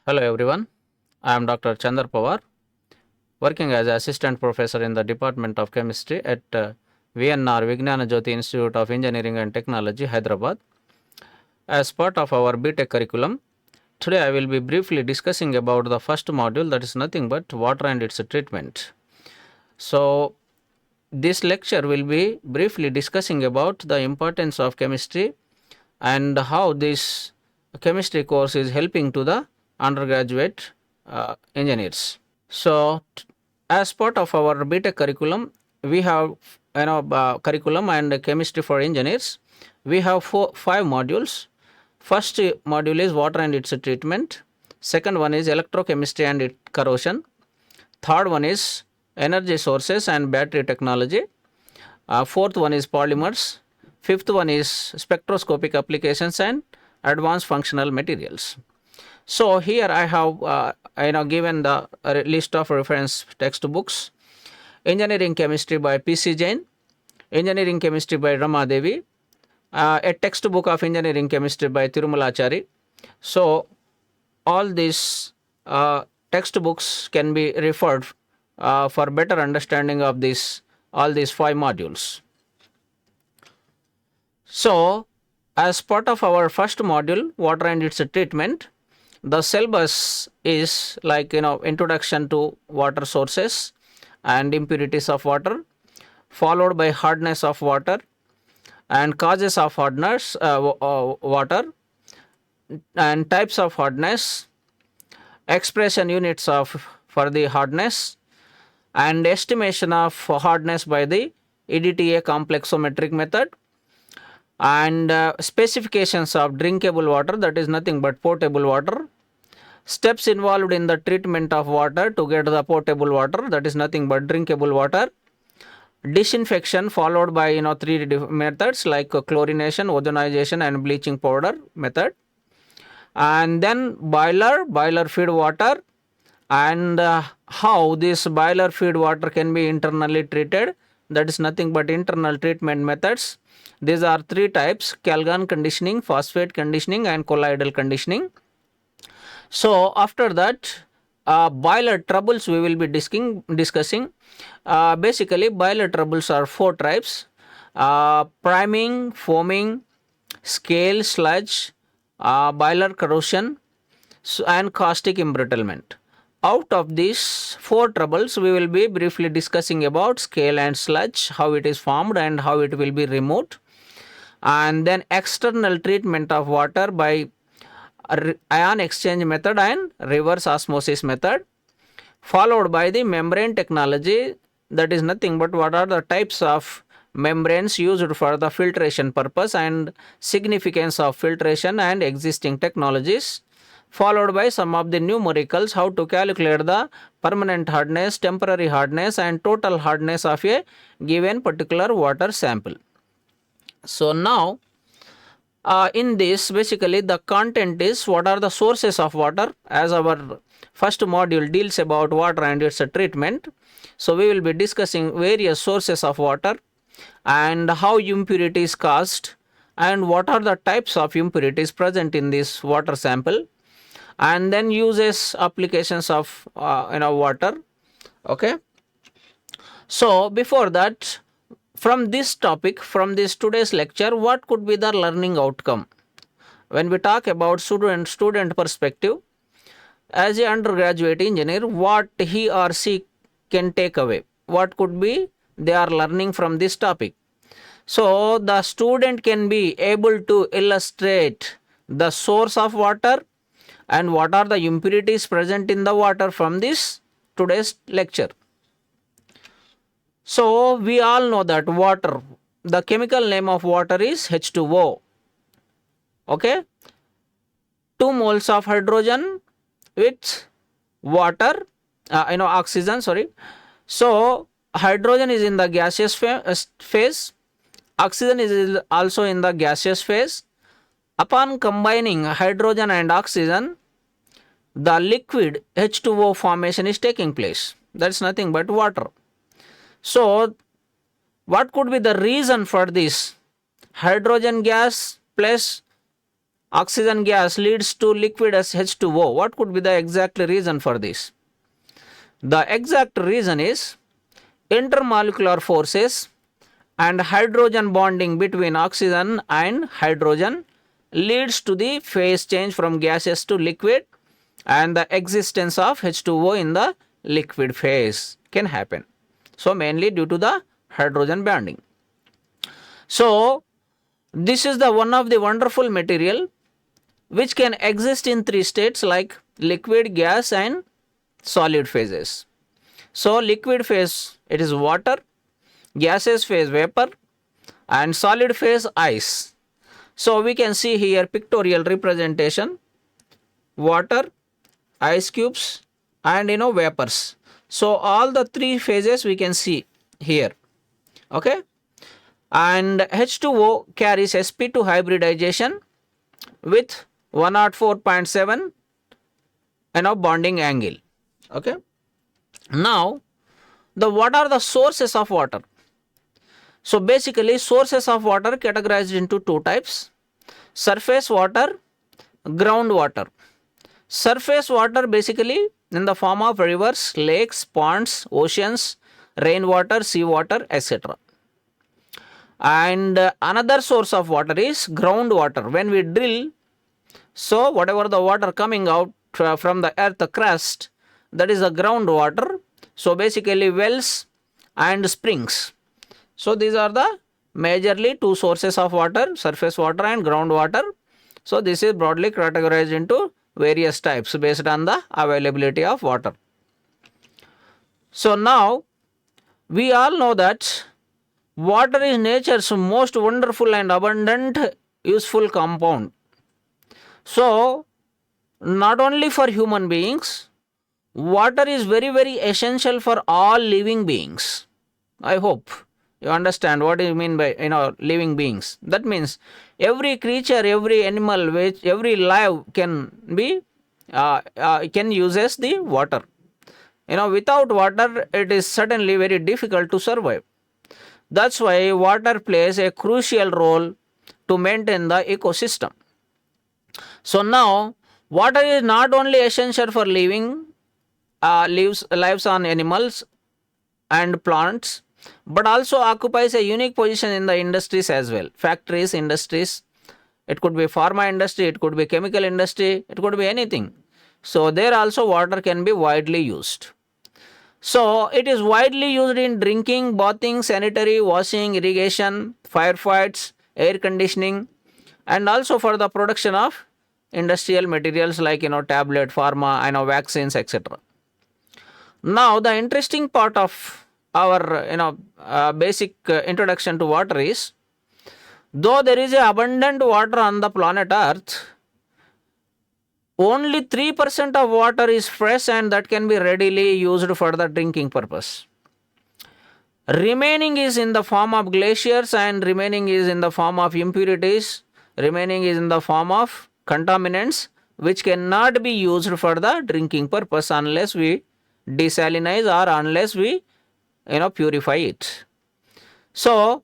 Hello everyone, I am Dr. Chander Pawar, working as Assistant Professor in the Department of Chemistry at VIGNANA JYOTHI Institute of Engineering and Technology, Hyderabad. As part of our VTech curriculum, today I will be briefly discussing about the first module, that is nothing but water and its treatment. So, this lecture will be briefly discussing about the importance of chemistry and how this chemistry course is helping to the undergraduate engineers. So, as part of our BTech curriculum, we have curriculum and chemistry for engineers. We have 5 modules. First module is water and its treatment. Second one is electrochemistry and its corrosion. Third one is energy sources and battery technology. Fourth one is polymers. Fifth one is spectroscopic applications and advanced functional materials. So here I have given the list of reference textbooks. Engineering Chemistry by P.C. Jain, Engineering Chemistry by Rama Devi, a textbook of Engineering Chemistry by Tirumalachari. So all these textbooks can be referred for better understanding of all these 5 modules. So as part of our first module, water and its treatment, the syllabus is like introduction to water sources and impurities of water, followed by hardness of water and causes of hardness water and types of hardness, expression units for the hardness and estimation of hardness by the EDTA complexometric method, and specifications of drinkable water, that is nothing but potable water, steps involved in the treatment of water to get the potable water, that is nothing but drinkable water, disinfection followed by 3 methods like chlorination, ozonization and bleaching powder method, and then boiler feed water, and how this boiler feed water can be internally treated, that is nothing but internal treatment methods. These are 3 types: Calgon conditioning, phosphate conditioning and colloidal conditioning. So after that, boiler troubles we will be discussing. Basically boiler troubles are 4 types: priming, foaming, scale, sludge, boiler corrosion and caustic embrittlement. Out of these 4 troubles, we will be briefly discussing about scale and sludge, how it is formed and how it will be removed, and then external treatment of water by ion exchange method and reverse osmosis method, followed by the membrane technology, that is nothing but what are the types of membranes used for the filtration purpose and significance of filtration and existing technologies, followed by some of the numericals, how to calculate the permanent hardness, temporary hardness and total hardness of a given particular water sample. So now in this, basically the content is what are the sources of water, as our first module deals about water and its treatment. So we will be discussing various sources of water and how impurities caused and what are the types of impurities present in this water sample, and then uses, applications of water. Okay. So before that, from this topic, from this today's lecture, what could be the learning outcome? When we talk about student perspective, as an undergraduate engineer, what he or she can take away, what could be they are learning from this topic. So the student can be able to illustrate the source of water and what are the impurities present in the water from this today's lecture. So we all know that water, the chemical name of water is H2O. Okay, 2 moles of hydrogen with water, oxygen, sorry. So hydrogen is in the gaseous phase, oxygen is also in the gaseous phase. Upon combining hydrogen and oxygen, the liquid H2O formation is taking place. That's nothing but water. So What could be the reason for this? Hydrogen gas plus oxygen gas leads to liquid as H2O. What could be the exact reason for this? The exact reason is intermolecular forces and hydrogen bonding between oxygen and hydrogen leads to the phase change from gaseous to liquid, and the existence of H2O in the liquid phase can happen. So mainly due to the hydrogen bonding. So this is the one of the wonderful material which can exist in three states like liquid, gas and solid phases. So liquid phase it is water, gaseous phase vapor and solid phase ice. So we can see here pictorial representation, water, ice cubes and vapors. So all the three phases we can see here. Okay, and H2O carries sp2 hybridization with 104.7 bonding angle. Okay, now what are the sources of water? So basically sources of water categorized into two types: surface water, groundwater. Surface water basically in the form of rivers, lakes, ponds, oceans, rainwater, seawater, etc. And another source of water is groundwater. When we drill, so whatever the water coming out from the earth crust, that is the groundwater. So basically wells and springs. So these are the majorly two sources of water, surface water and groundwater. So this is broadly categorized into various types based on the availability of water. So now we all know that water is nature's most wonderful and abundant useful compound. So not only for human beings, water is very essential for all living beings. I hope you understand what I mean by living beings. That means every creature, every animal, which every life can be can uses the water. Without water it is certainly very difficult to survive. That's why water plays a crucial role to maintain the ecosystem. So now water is not only essential for living lives on animals and plants, but also occupies a unique position in the industries as well. Factories, industries, it could be pharma industry, it could be chemical industry, it could be anything. So there also water can be widely used. So it is widely used in drinking, bathing, sanitary, washing, irrigation, firefights, air conditioning, and also for the production of industrial materials like tablet, pharma, vaccines, etc. Now the interesting part of our basic introduction to water is, though there is a abundant water on the planet Earth, only 3% of water is fresh and that can be readily used for the drinking purpose. Remaining is in the form of glaciers and remaining is in the form of impurities, remaining is in the form of contaminants which cannot be used for the drinking purpose unless we desalinize or unless we purify it. So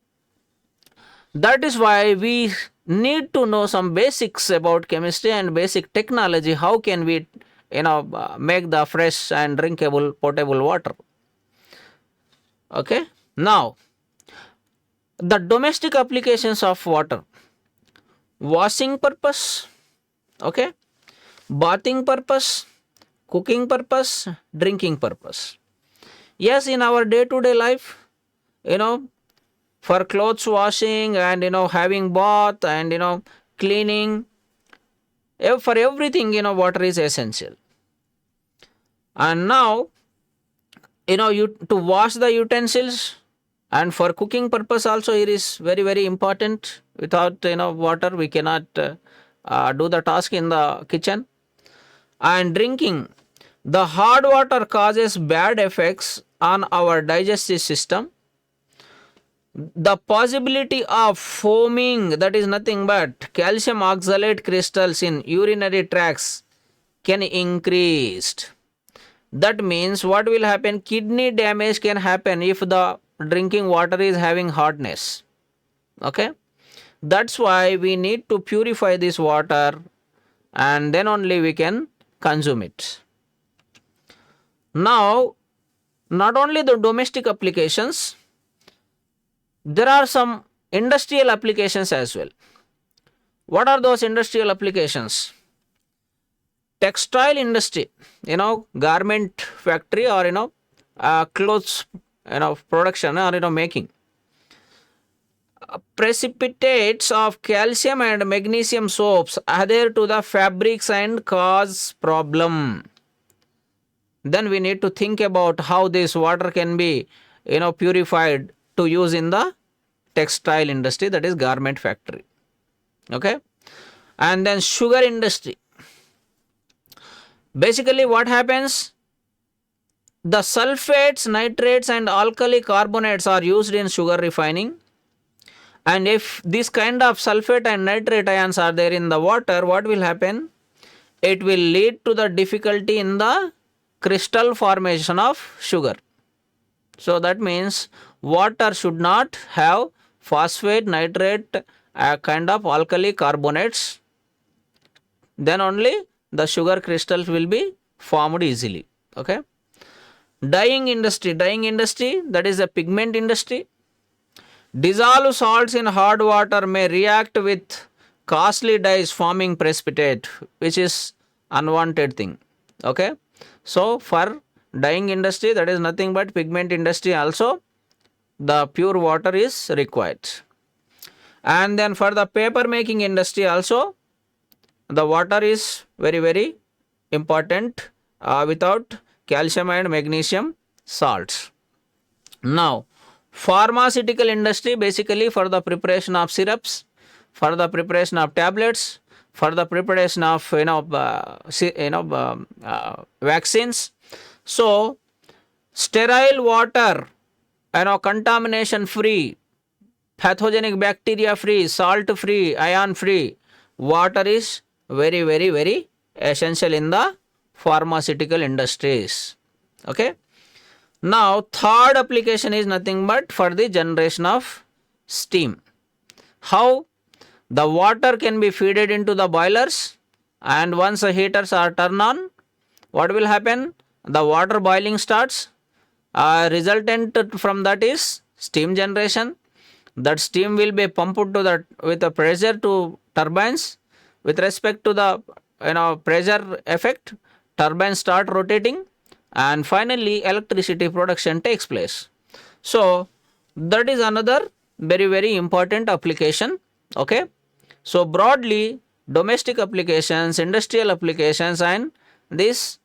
that is why we need to know some basics about chemistry and basic technology. How can we make the fresh and drinkable potable water? Okay, now the domestic applications of water: washing purpose, okay, bathing purpose, cooking purpose, drinking purpose. Yes, in our day-to-day life, for clothes washing and having bath and cleaning, for everything water is essential. And now you to wash the utensils and for cooking purpose also it is very important. Without water we cannot do the task in the kitchen. And drinking, the hard water causes bad effects on our digestive system. The possibility of foaming, that is nothing but calcium oxalate crystals in urinary tracts, can increase. That means what will happen? Kidney damage can happen if the drinking water is having hardness. Okay, that's why we need to purify this water and then only we can consume it. Now, not only the domestic applications, there are some industrial applications as well. What are those industrial applications? Textile industry, garment factory, or clothes, production, or making. Precipitates of calcium and magnesium soaps adhere to the fabrics and cause problem. Then we need to think about how this water can be purified to use in the textile industry, that is garment factory. Okay, and then sugar industry. Basically what happens, the sulfates, nitrates and alkali carbonates are used in sugar refining, and if this kind of sulfate and nitrate ions are there in the water, what will happen? It will lead to the difficulty in the crystal formation of sugar. So that means water should not have phosphate, nitrate, a kind of alkali carbonates, then only the sugar crystals will be formed easily. Okay, dyeing industry, that is a pigment industry. Dissolved salts in hard water may react with costly dyes forming precipitate, which is unwanted thing. Okay, so for dyeing industry, that is nothing but pigment industry also, the pure water is required. And then for the paper making industry also, the water is very, very important without calcium and magnesium salts. Now, pharmaceutical industry, basically for the preparation of syrups, for the preparation of tablets, for the preparation of vaccines. So sterile water, contamination free, pathogenic bacteria free, salt free, ion free water is very, very, very essential in the pharmaceutical industries. Okay, now third application is nothing but for the generation of steam. How? The water can be feeded into the boilers, and once the heaters are turned on, what will happen? The water boiling starts. Resultant from that is steam generation. That steam will be pumped to that with a pressure to turbines. With respect to the pressure effect, turbines start rotating, and finally electricity production takes place. So that is another very, very important application. Okay, so broadly, domestic applications, industrial applications, and this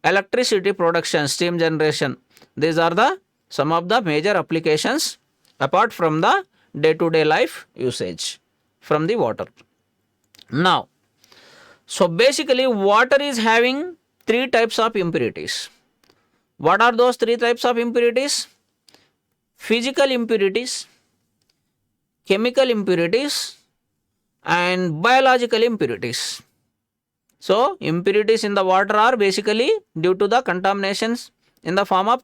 electricity production, steam generation, these are the some of the major applications apart from the day-to-day life usage from the water. Now, so basically water is having three types of impurities. What are those three types of impurities? Physical impurities, chemical impurities, and biological impurities. So impurities in the water are basically due to the contaminations in the form of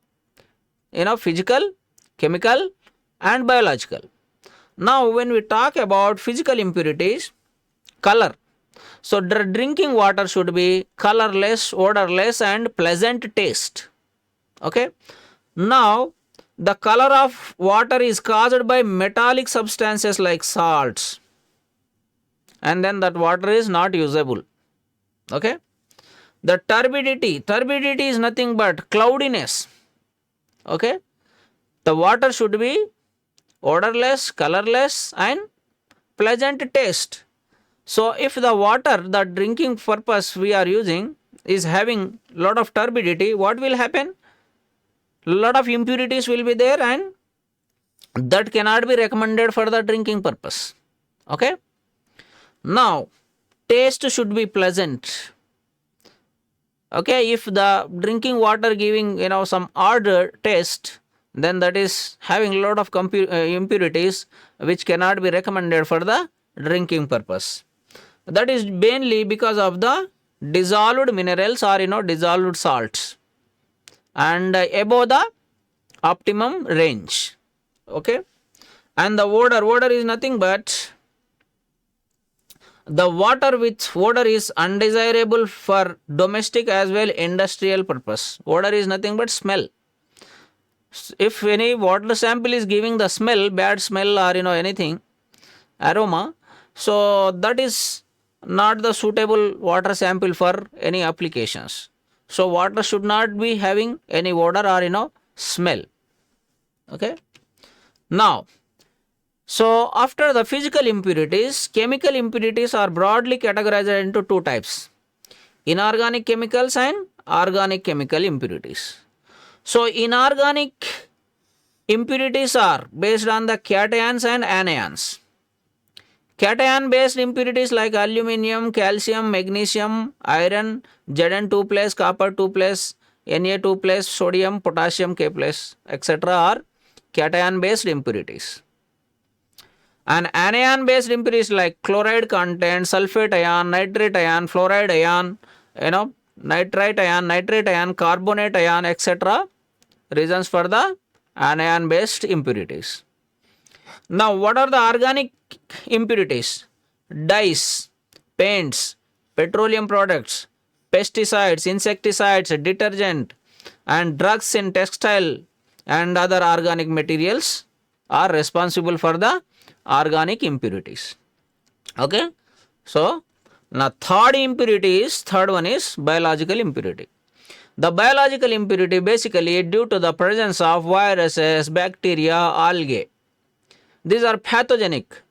physical, chemical and biological. Now when we talk about physical impurities, color. So drinking water should be colorless, odorless and pleasant taste. Okay. Now the color of water is caused by metallic substances like salts, and then that water is not usable. Okay. The turbidity is nothing but cloudiness. Okay. The water should be odorless, colorless and pleasant taste. So if the water, the drinking purpose we are using is having lot of turbidity, what will happen? Lot of impurities will be there, and that cannot be recommended for the drinking purpose. Okay. Now taste should be pleasant. Okay, if the drinking water giving some odd taste, then that is having a lot of impurities which cannot be recommended for the drinking purpose. That is mainly because of the dissolved minerals or dissolved salts and above the optimum range. Okay, and the odor is nothing but the water with odor is undesirable for domestic as well industrial purpose. Odor is nothing but smell. If any water sample is giving the smell, bad smell or anything, aroma, so that is not the suitable water sample for any applications. So water should not be having any odor or smell. Okay. Now, so after the physical impurities, chemical impurities are broadly categorized into two types: inorganic chemicals and organic chemical impurities. So inorganic impurities are based on the cations and anions. Cation based impurities like aluminum, calcium, magnesium, iron, Zn2 plus, copper 2 plus, Na2 plus, sodium, potassium K plus, etc. are cation based impurities. And anion based impurities like chloride content, sulfate ion, nitrate ion, fluoride ion, nitrite ion, nitrate ion, carbonate ion, etc. reasons for the anion based impurities. Now, what are the organic impurities? Dyes, paints, petroleum products, pesticides, insecticides, detergent, and drugs in textile and other organic materials are responsible for the organic impurities. Okay. So, now third one is biological impurity. The biological impurity basically due to the presence of viruses, bacteria, algae. These are pathogenic.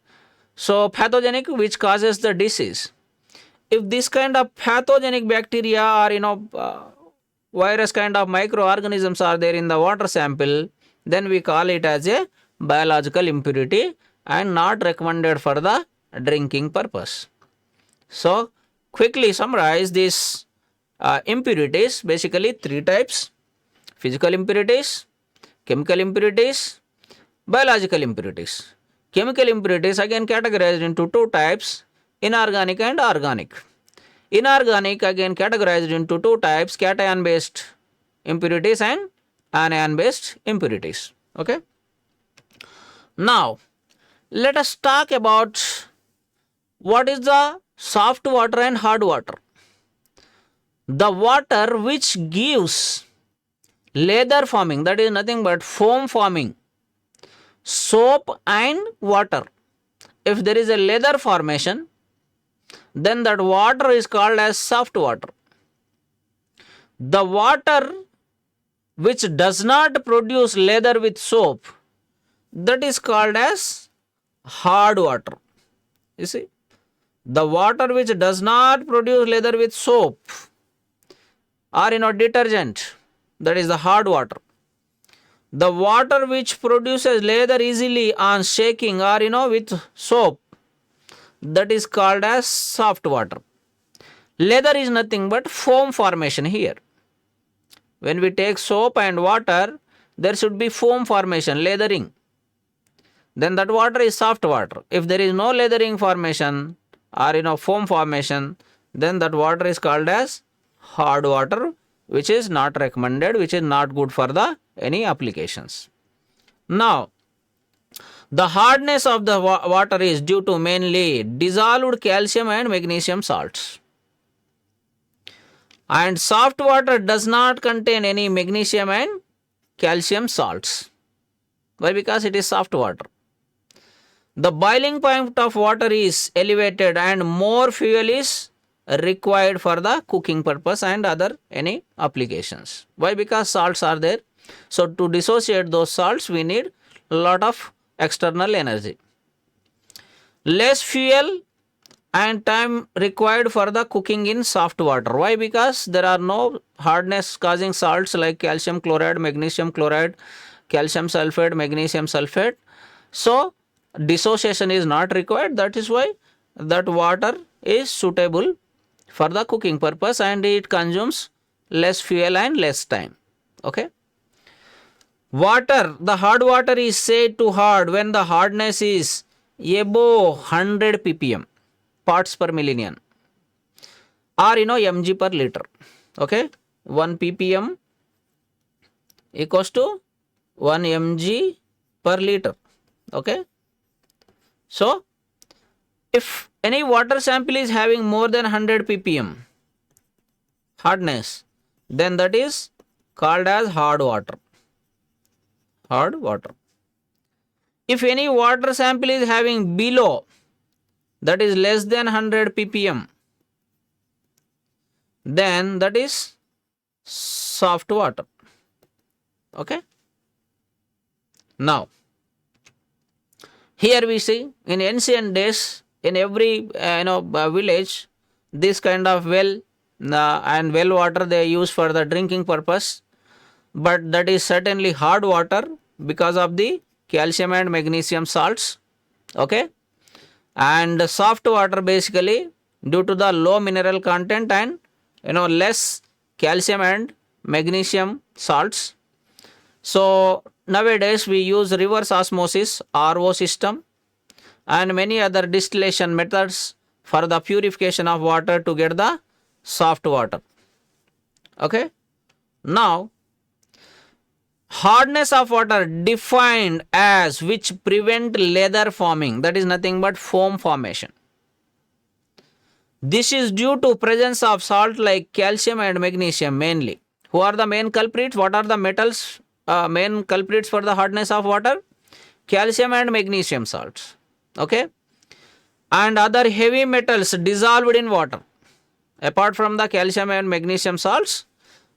So pathogenic which causes the disease. If this kind of pathogenic bacteria or virus kind of microorganisms are there in the water sample, then we call it as a biological impurity and not recommended for the drinking purpose. So quickly summarize these impurities, basically three types: physical impurities, chemical impurities, biological impurities. Chemical impurities again categorized into two types: inorganic and organic. Inorganic again categorized into two types: cation based impurities and anion based impurities. Okay. Now let us talk about what is the soft water and hard water. The water which gives lather forming, that is nothing but foam forming, soap and water. If there is a lather formation, then that water is called as soft water. The water which does not produce lather with soap, that is called as hard water. You see, the water which does not produce lather with soap or detergent, that is the hard water. The water which produces lather easily on shaking or with soap, that is called as soft water. Lather is nothing but foam formation here. When we take soap and water, there should be foam formation, lathering. Then that water is soft water. If there is no lathering formation or foam formation, then that water is called as hard water, which is not recommended, which is not good for the any applications. Now, the hardness of the water is due to mainly dissolved calcium and magnesium salts. And soft water does not contain any magnesium and calcium salts. Why? Because it is soft water. The boiling point of water is elevated and more fuel is required for the cooking purpose and other any applications. Why? Because salts are there. So to dissociate those salts, we need a lot of external energy. Less fuel and time required for the cooking in soft water. Why? Because there are no hardness causing salts like calcium chloride, magnesium chloride, calcium sulfate, magnesium sulfate. So dissociation is not required. That is why that water is suitable for the cooking purpose and it consumes less fuel and less time. Okay. Water, the hard water is said to hard when the hardness is above 100 ppm, parts per million, or mg per liter. Okay, 1 ppm equals to 1 mg per liter. Okay. So if any water sample is having more than 100 ppm hardness, then that is called as hard water. Hard water. If any water sample is having below, that is less than 100 ppm, then that is soft water. Okay. Now here we see in ancient days, in every village, this kind of well and well water they use for the drinking purpose, but that is certainly hard water because of the calcium and magnesium salts. Okay. And soft water basically due to the low mineral content and less calcium and magnesium salts. So nowadays we use reverse osmosis RO system and many other distillation methods for the purification of water to get the soft water. Okay. Now hardness of water defined as which prevent lather forming, that is nothing but foam formation. This is due to presence of salt like calcium and magnesium mainly. Who are the main culprits? What are the metals main culprits for the hardness of water? Calcium and magnesium salts. Okay. And other heavy metals dissolved in water. Apart from the calcium and magnesium salts,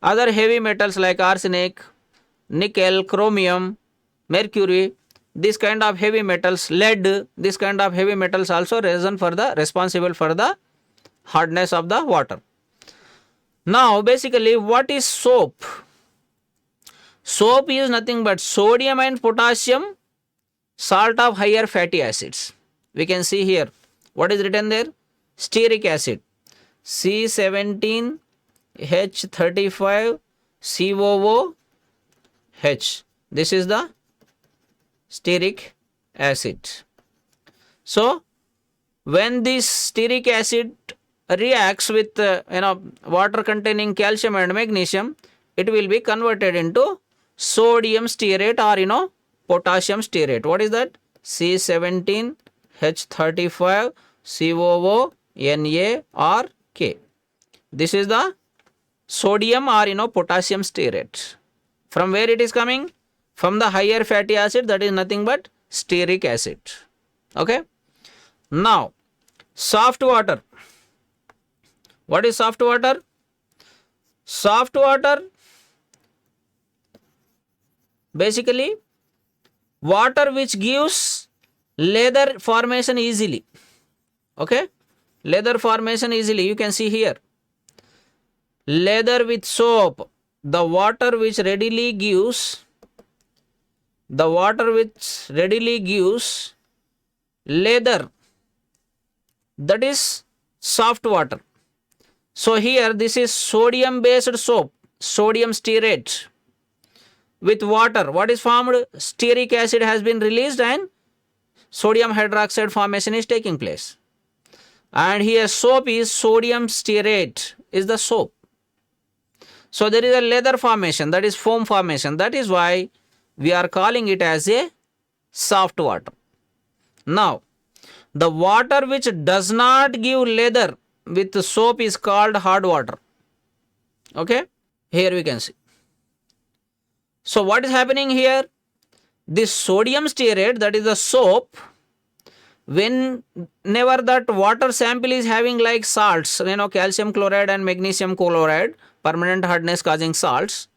other heavy metals like arsenic, nickel, chromium, mercury, this kind of heavy metals, lead, this kind of heavy metals also responsible for the hardness of the water. Now basically what is soap? Soap is nothing but sodium and potassium salt of higher fatty acids. We can see here what is written there, stearic acid C17H35COOH. This is the stearic acid. So when this stearic acid reacts with water containing calcium and magnesium, it will be converted into sodium stearate or potassium stearate. What is that? C17H35COONA. This is the sodium or potassium stearate. From where it is coming? From the higher fatty acid, that is nothing but stearic acid. Okay. Now soft water. What is soft water? Soft water basically water which gives lather formation easily. Okay. Lather formation easily. You can see here. Lather with soap. The water which readily gives lather, that is soft water. So here this is sodium based soap, sodium stearate with water. What is formed? Stearic acid has been released and sodium hydroxide formation is taking place. And here soap is sodium stearate is the soap. So there is a lather formation, that is foam formation. That is why we are calling it as a soft water. Now the water which does not give lather with soap is called hard water. Okay. Here we can see. So what is happening here? This sodium stearate, that is the soap, whenever that water sample is having like salts, calcium chloride and magnesium chloride, permanent hardness causing salts,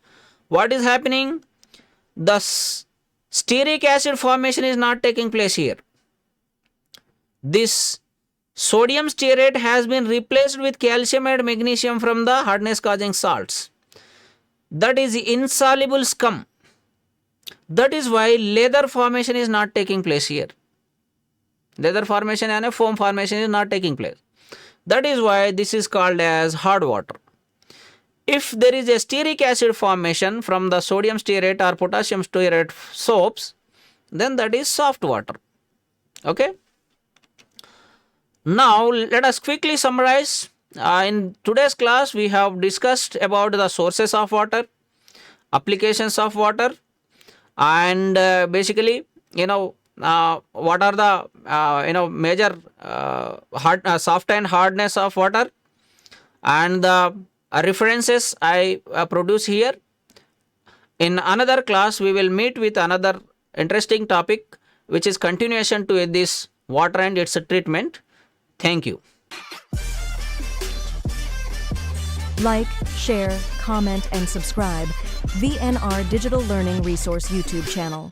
what is happening? The stearic acid formation is not taking place here. This sodium stearate has been replaced with calcium and magnesium from the hardness causing salts. That is insoluble scum. That is why lather formation is not taking place here. Lather formation and a foam formation is not taking place. That is why this is called as hard water. If there is a stearic acid formation from the sodium stearate or potassium stearate soaps, then that is soft water. Okay. Now let us quickly summarize. In today's class we have discussed about the sources of water, applications of water, and basically what are the major soft and hardness of water, and the references I produce here. In another class, we will meet with another interesting topic, which is continuation to this water and its treatment. Thank you. Like, share, comment, and subscribe VNR Digital Learning Resource YouTube channel.